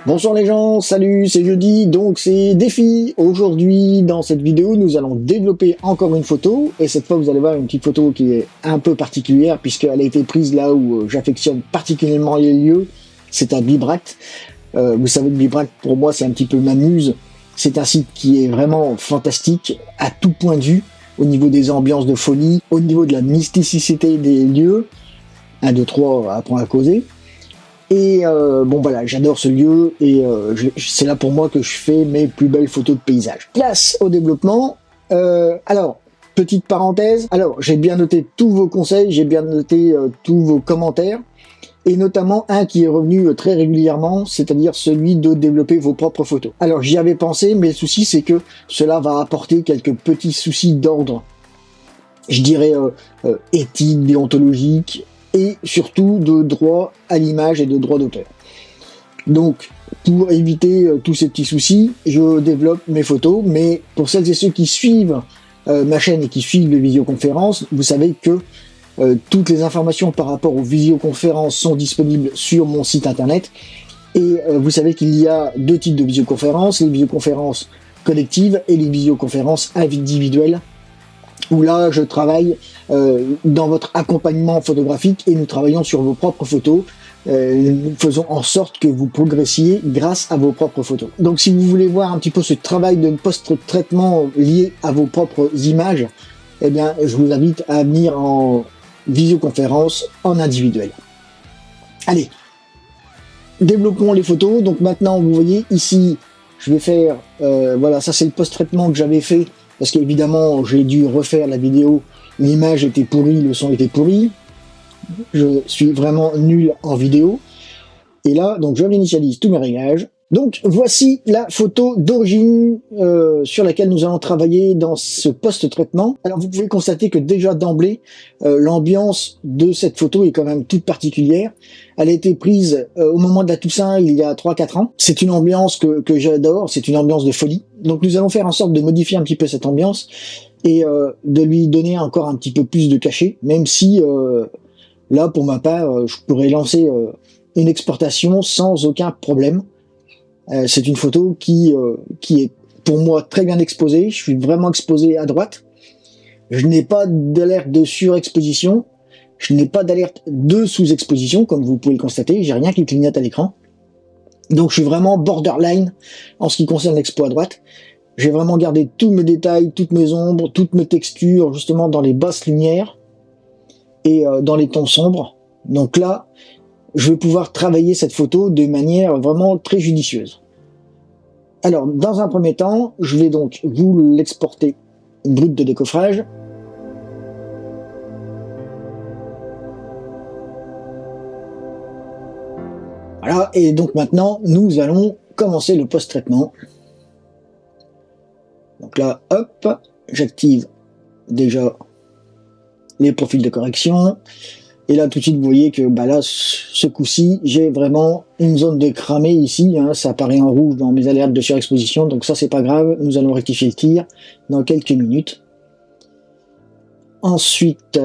Bonsoir les gens, salut, c'est jeudi, donc c'est défi. Aujourd'hui, dans cette vidéo, nous allons développer encore une photo, et cette fois vous allez voir une petite photo qui est un peu particulière, puisqu'elle a été prise là où j'affectionne particulièrement les lieux, c'est à Bibracte. Vous savez que Bibracte, pour moi, c'est un petit peu ma muse. C'est un site qui est vraiment fantastique, à tout point de vue, au niveau des ambiances de folie, au niveau de la mysticité des lieux. 1, 2, 3, apprends à causer. Et bon voilà, j'adore ce lieu et c'est là pour moi que je fais mes plus belles photos de paysage. Place au développement. Alors, petite parenthèse. Alors, j'ai bien noté tous vos conseils, j'ai bien noté tous vos commentaires, et notamment un qui est revenu très régulièrement, c'est-à-dire celui de développer vos propres photos. Alors, j'y avais pensé, mais le souci c'est que cela va apporter quelques petits soucis d'ordre, je dirais éthique, déontologique, et surtout de droit à l'image et de droit d'auteur. Donc, pour éviter tous ces petits soucis, je développe mes photos, mais pour celles et ceux qui suivent ma chaîne et qui suivent les visioconférences, vous savez que toutes les informations par rapport aux visioconférences sont disponibles sur mon site internet, et vous savez qu'il y a deux types de visioconférences, les visioconférences collectives et les visioconférences individuelles, où là je travaille dans votre accompagnement photographique et nous travaillons sur vos propres photos. Nous faisons en sorte que vous progressiez grâce à vos propres photos. Donc si vous voulez voir un petit peu ce travail de post-traitement lié à vos propres images, eh bien je vous invite à venir en visioconférence en individuel. Allez, développons les photos. Donc maintenant vous voyez ici, je vais faire, voilà, ça c'est le post-traitement que j'avais fait, parce qu'évidemment j'ai dû refaire la vidéo, l'image était pourrie, le son était pourri, je suis vraiment nul en vidéo, et là donc je réinitialise tous mes réglages. Donc voici la photo d'origine sur laquelle nous allons travailler dans ce post-traitement. Alors vous pouvez constater que déjà d'emblée, l'ambiance de cette photo est quand même toute particulière. Elle a été prise au moment de la Toussaint il y a 3-4 ans. C'est une ambiance que j'adore, c'est une ambiance de folie. Donc nous allons faire en sorte de modifier un petit peu cette ambiance et de lui donner encore un petit peu plus de cachet, même si là pour ma part, je pourrais lancer une exportation sans aucun problème. C'est une photo qui est pour moi très bien exposée. Je suis vraiment exposé à droite. Je n'ai pas d'alerte de surexposition. Je n'ai pas d'alerte de sous-exposition, comme vous pouvez le constater. J'ai rien qui clignote à l'écran. Donc je suis vraiment borderline en ce qui concerne l'expo à droite. J'ai vraiment gardé tous mes détails, toutes mes ombres, toutes mes textures, justement dans les basses lumières et dans les tons sombres. Donc là, je vais pouvoir travailler cette photo de manière vraiment très judicieuse. Alors, dans un premier temps, je vais donc vous l'exporter brut de décoffrage. Voilà, et donc maintenant, nous allons commencer le post-traitement. Donc là, hop, j'active déjà les profils de correction. Et là, tout de suite, vous voyez que bah là, ce coup-ci, j'ai vraiment une zone de cramé ici. Hein, ça apparaît en rouge dans mes alertes de surexposition. Donc ça, c'est pas grave. Nous allons rectifier le tir dans quelques minutes. Ensuite,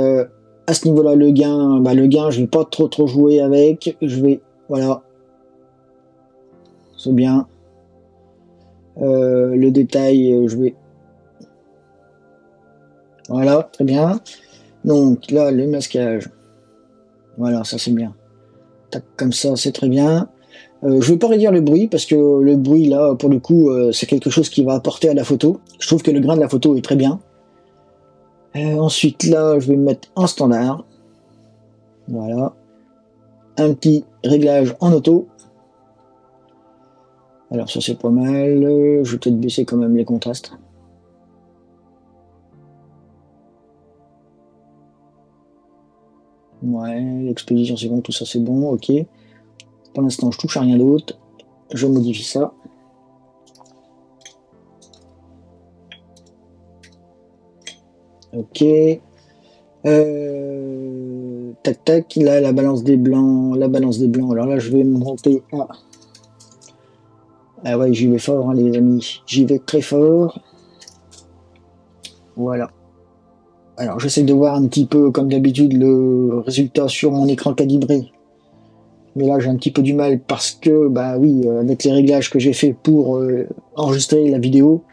à ce niveau-là, le gain, je vais pas trop jouer avec. Je vais, voilà. C'est bien. Le détail, je vais... Voilà, très bien. Donc là, le masquage... Voilà, ça c'est bien. Tac, comme ça, c'est très bien. Je vais pas réduire le bruit, parce que le bruit, là, pour le coup, c'est quelque chose qui va apporter à la photo. Je trouve que le grain de la photo est très bien. Ensuite, là, je vais me mettre en standard. Voilà. Un petit réglage en auto. Alors ça, c'est pas mal. Je vais peut-être baisser quand même les contrastes. Ouais, l'exposition c'est bon, tout ça c'est bon, ok. Pour l'instant je touche à rien d'autre. Je modifie ça. Ok. Tac tac, là la balance des blancs, alors là je vais monter à... Ah ouais, j'y vais fort hein, les amis, j'y vais très fort. Voilà. Alors j'essaie de voir un petit peu comme d'habitude le résultat sur mon écran calibré Mais là, j'ai un petit peu du mal parce que, bah oui, avec les réglages que j'ai fait pour enregistrer la vidéo,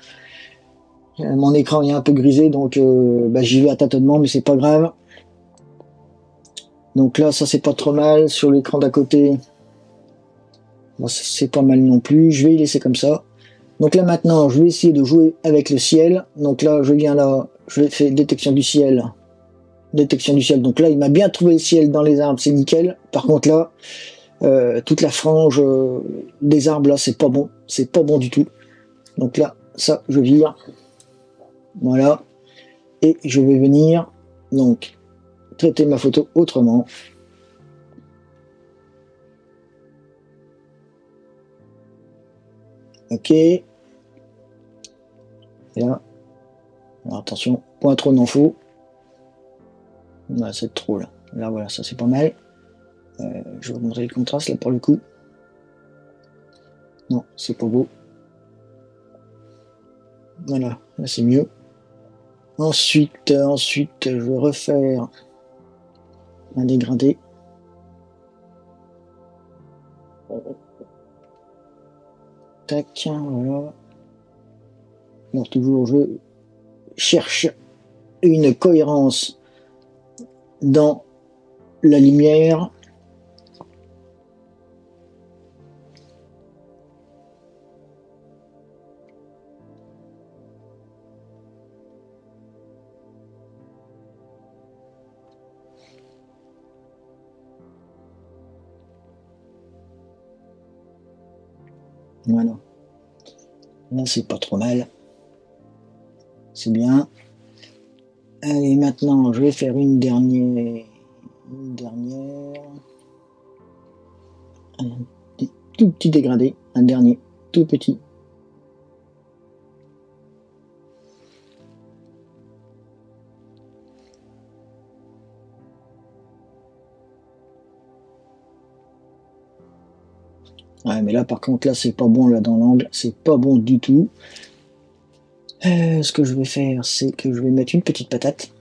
mon écran est un peu grisé, donc bah, j'y vais à tâtonnement, mais c'est pas grave. Donc là, ça c'est pas trop mal. Sur l'écran d'à côté, bah, c'est pas mal non plus. Je vais y laisser comme ça. Donc là maintenant, je vais essayer de jouer avec le ciel. Donc là, je viens là, je fais détection du ciel. Détection du ciel. Donc là, il m'a bien trouvé le ciel dans les arbres, c'est nickel. Par contre là, toute la frange des arbres là, c'est pas bon. C'est pas bon du tout. Donc là, ça, je vire. Voilà. Et je vais venir, donc, traiter ma photo autrement. Ok. Et là, alors attention, point trop non faux. Là, c'est trop là. Là, voilà, ça c'est pas mal. Je vais vous montrer le contraste là pour le coup. Non, c'est pas beau. Voilà, là c'est mieux. Ensuite, je vais refaire un dégradé. Tac, voilà. Alors toujours, je cherche une cohérence dans la lumière. Voilà. Là, c'est pas trop mal. C'est bien. Allez, maintenant, je vais faire une dernière. Un tout petit dégradé. Un dernier, tout petit. Ouais, mais là, par contre, là, c'est pas bon, là, dans l'angle. C'est pas bon du tout. Ce que je vais faire, c'est que je vais mettre une petite patate.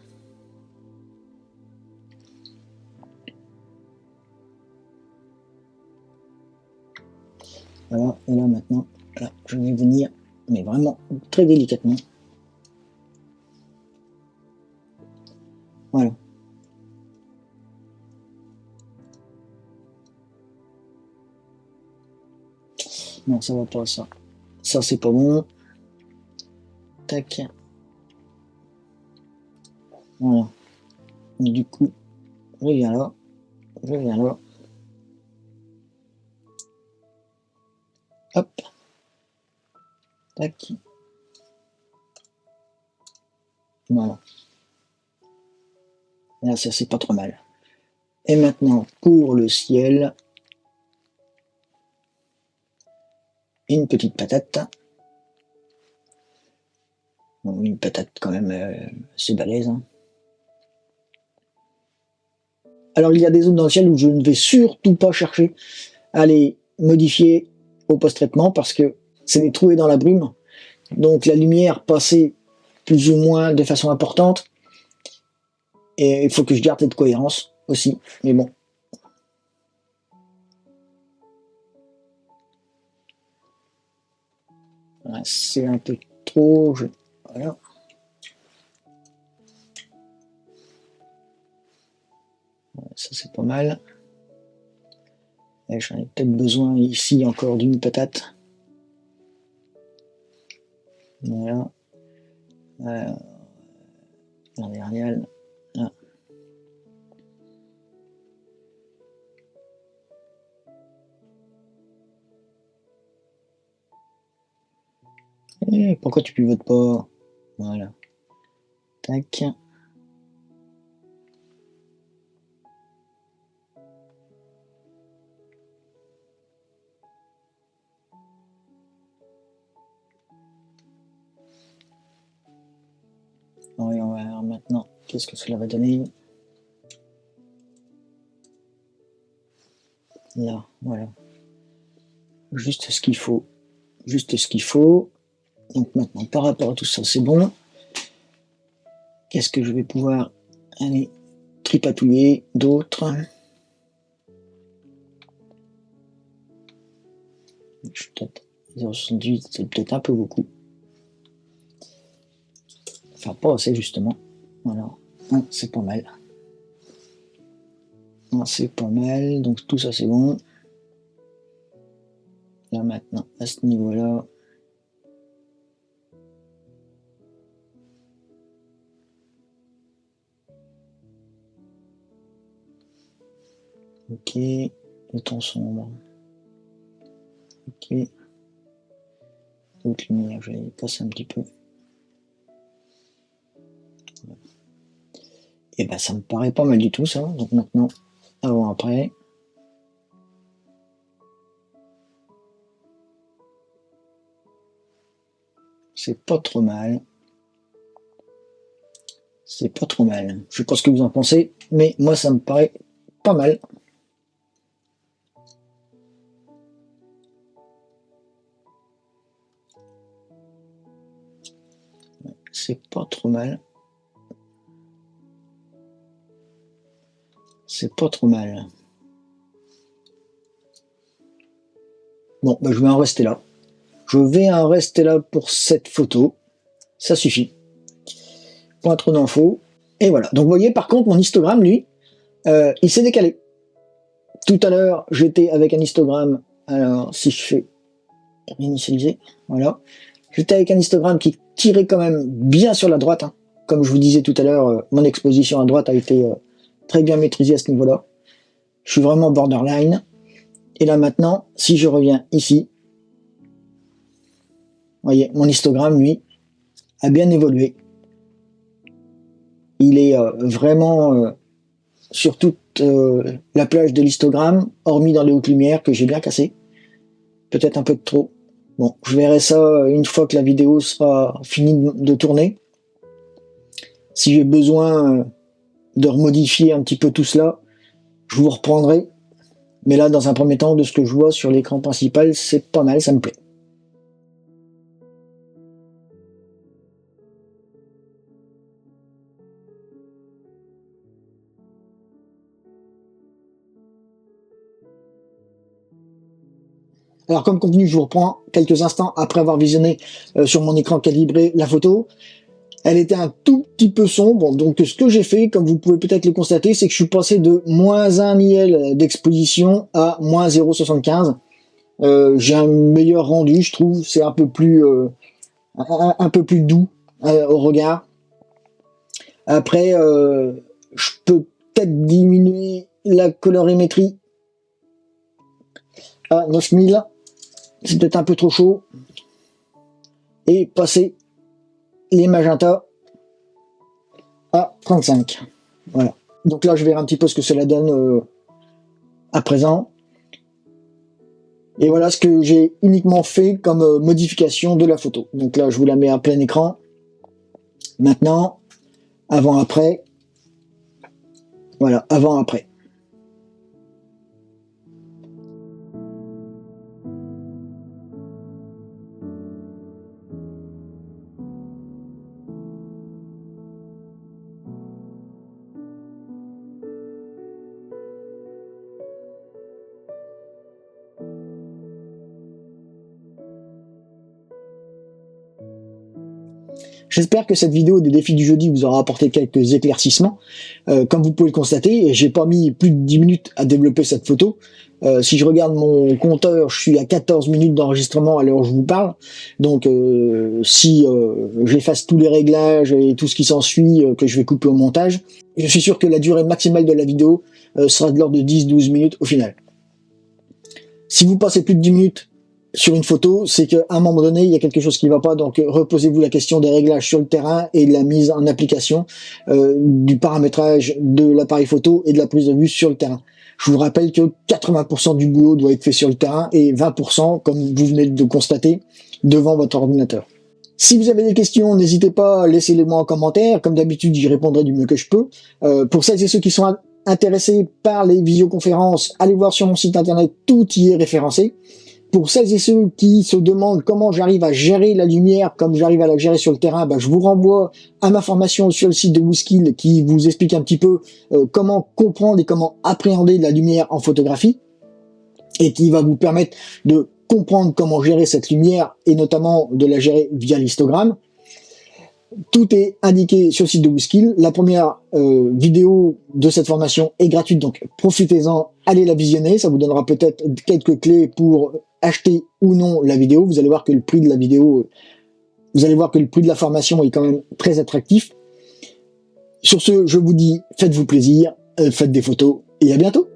Voilà, et là, maintenant, là, je vais venir, mais vraiment très délicatement. Voilà. Non, ça va pas, ça. Ça, c'est pas bon. Tac. Voilà. Et du coup, je viens là. Je viens là. Hop. Tac. Voilà. Là, ça, c'est pas trop mal. Et maintenant, pour le ciel, une petite patate. Bon, une patate quand même assez balèze. Hein. Alors, il y a des zones dans le ciel où je ne vais surtout pas chercher à les modifier au post-traitement parce que c'est des trouées dans la brume. Donc, la lumière passait plus ou moins de façon importante. Et il faut que je garde cette cohérence aussi. Mais bon. Voilà, c'est un peu trop. Voilà. Ça, c'est pas mal. J'en ai peut-être besoin ici encore d'une patate. Voilà. La dernière. Là. Et pourquoi tu pivotes pas? Voilà. Tac. Oui, on va voir maintenant qu'est-ce que cela va donner. Là, voilà. Juste ce qu'il faut. Juste ce qu'il faut. Donc maintenant, par rapport à tout ça, c'est bon. Qu'est-ce que je vais pouvoir aller tripatouiller d'autres? Je suis peut-être 0,78, c'est peut-être un peu beaucoup. Enfin, pas assez justement. Voilà, c'est pas mal. C'est pas mal, donc tout ça c'est bon. Là maintenant, à ce niveau-là, ok, le ton sombre, ok, d'autres lumières, je vais les passer un petit peu. Et ben ça me paraît pas mal du tout ça, donc maintenant, avant après. C'est pas trop mal. C'est pas trop mal. Je sais pas ce que vous en pensez, mais moi ça me paraît pas mal. C'est pas trop mal. C'est pas trop mal. Bon, bah, je vais en rester là. Je vais en rester là pour cette photo. Ça suffit. Pas trop d'infos. Et voilà. Donc vous voyez, par contre, mon histogramme, lui, il s'est décalé. Tout à l'heure, j'étais avec un histogramme. Alors, si je fais initialiser, voilà. J'étais avec un histogramme qui tirait quand même bien sur la droite. Hein. Comme je vous disais tout à l'heure, mon exposition à droite a été très bien maîtrisée à ce niveau-là. Je suis vraiment borderline. Et là maintenant, si je reviens ici, vous voyez, mon histogramme, lui, a bien évolué. Il est vraiment sur toute la plage de l'histogramme, hormis dans les hautes lumières que j'ai bien cassé. Peut-être un peu de trop. Bon, je verrai ça une fois que la vidéo sera finie de tourner. Si j'ai besoin de remodifier un petit peu tout cela, je vous reprendrai. Mais là, dans un premier temps, de ce que je vois sur l'écran principal, c'est pas mal, ça me plaît. Alors comme convenu, je vous reprends quelques instants après avoir visionné sur mon écran calibré la photo. Elle était un tout petit peu sombre, donc ce que j'ai fait, comme vous pouvez peut-être le constater, c'est que je suis passé de -1 IL d'exposition à -0,75. J'ai un meilleur rendu, je trouve, c'est un peu plus doux au regard. Après, je peux peut-être diminuer la colorimétrie à 9000, c'est peut-être un peu trop chaud, et passer les magentas à 35. Voilà. Donc là, je verrai un petit peu ce que cela donne à présent. Et voilà ce que j'ai uniquement fait comme modification de la photo. Donc là, je vous la mets à plein écran. Maintenant, avant-après. Voilà, avant-après. J'espère que cette vidéo des défis du jeudi vous aura apporté quelques éclaircissements. Comme vous pouvez le constater, j'ai pas mis plus de 10 minutes à développer cette photo. Si je regarde mon compteur, je suis à 14 minutes d'enregistrement à l'heure où je vous parle. Donc si j'efface tous les réglages et tout ce qui s'ensuit que je vais couper au montage, je suis sûr que la durée maximale de la vidéo sera de l'ordre de 10-12 minutes au final. Si vous passez plus de 10 minutes sur une photo, c'est qu'à un moment donné, il y a quelque chose qui ne va pas. Donc, reposez-vous la question des réglages sur le terrain et de la mise en application du paramétrage de l'appareil photo et de la prise de vue sur le terrain. Je vous rappelle que 80% du boulot doit être fait sur le terrain et 20%, comme vous venez de constater, devant votre ordinateur. Si vous avez des questions, n'hésitez pas, laissez-les moi en commentaire. Comme d'habitude, j'y répondrai du mieux que je peux. Pour celles et ceux qui sont intéressés par les visioconférences, allez voir sur mon site internet, tout y est référencé. Pour celles et ceux qui se demandent comment j'arrive à gérer la lumière comme j'arrive à la gérer sur le terrain, je vous renvoie à ma formation sur le site de WooSkill qui vous explique un petit peu comment comprendre et comment appréhender la lumière en photographie et qui va vous permettre de comprendre comment gérer cette lumière et notamment de la gérer via l'histogramme. Tout est indiqué sur le site de WooSkill. La première vidéo de cette formation est gratuite, donc profitez-en, allez la visionner, ça vous donnera peut-être quelques clés pour acheter ou non la vidéo. Vous allez voir que le prix de la vidéo, vous allez voir que le prix de la formation est quand même très attractif. Sur ce, je vous dis, faites-vous plaisir, faites des photos et à bientôt.